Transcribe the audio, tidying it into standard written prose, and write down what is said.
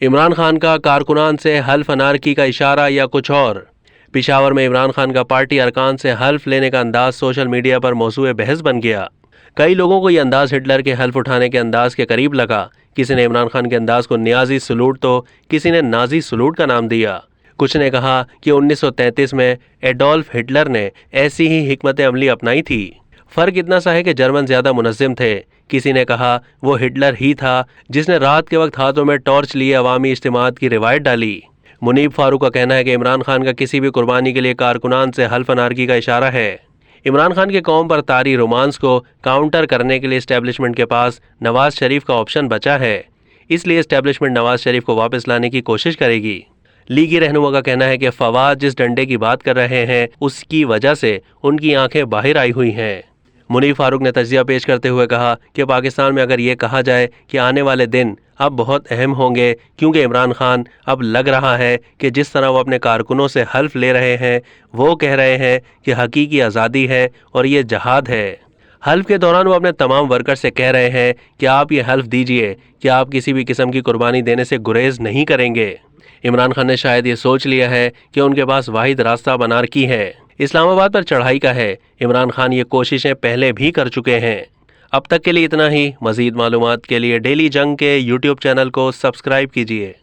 इमरान खान का कारकुनान से हल्फ अनारकी का इशारा या कुछ और। पिशावर में इमरान खान का पार्टी अरकान से हल्फ लेने का अंदाज सोशल मीडिया पर मौजूए बहस बन गया। कई लोगों को यह अंदाज हिटलर के हल्फ उठाने के अंदाज के करीब लगा। किसी ने इमरान खान के अंदाज को नियाजी सलूट तो किसी ने नाजी सलूट का नाम दिया। कुछ ने कहा कि 1933 में एडोल्फ हिटलर ने ऐसी ही हिकमत अमली अपनाई थी। फर्क इतना सा है कि जर्मन ज्यादा मुनज़्ज़िम थे। किसी ने कहा वो हिटलर ही था जिसने रात के वक्त हाथों में टॉर्च लिए अवामी इज्तिमात की रिवायत डाली। मुनीब फारूक का कहना है कि इमरान खान का किसी भी कुर्बानी के लिए कारकुनान से हल्फ अनारकी का इशारा है। इमरान खान के कौम पर तारी रोमांस को काउंटर करने के लिए एस्टेब्लिशमेंट के पास नवाज शरीफ का ऑप्शन बचा है, इसलिए एस्टेब्लिशमेंट नवाज शरीफ को वापस लाने की कोशिश करेगी। लीगी रहनुमा का कहना है कि फवाद जिस डंडे की बात कर रहे हैं उसकी वजह से उनकी आंखें बाहर आई हुई हैं। मुनीब फारूक ने तजिया पेश करते हुए कहा कि पाकिस्तान में अगर ये कहा जाए कि आने वाले दिन अब बहुत अहम होंगे, क्योंकि इमरान खान अब लग रहा है कि जिस तरह वो अपने कारकुनों से हल्फ ले रहे हैं वो कह रहे हैं कि हकीकी आज़ादी है और ये जहाद है। हल्फ के दौरान वो अपने तमाम वर्कर से कह रहे हैं कि आप ये हल्फ दीजिए कि आप किसी भी किस्म की कुर्बानी देने से गुरेज नहीं करेंगे। इमरान खान ने शायद ये सोच लिया है कि उनके पास वाहिद रास्ता अनारकी है, इस्लामाबाद पर चढ़ाई का है। इमरान खान ये कोशिशें पहले भी कर चुके हैं। अब तक के लिए इतना ही। मज़ीद मालूमात के लिए डेली जंग के यूट्यूब चैनल को सब्सक्राइब कीजिए।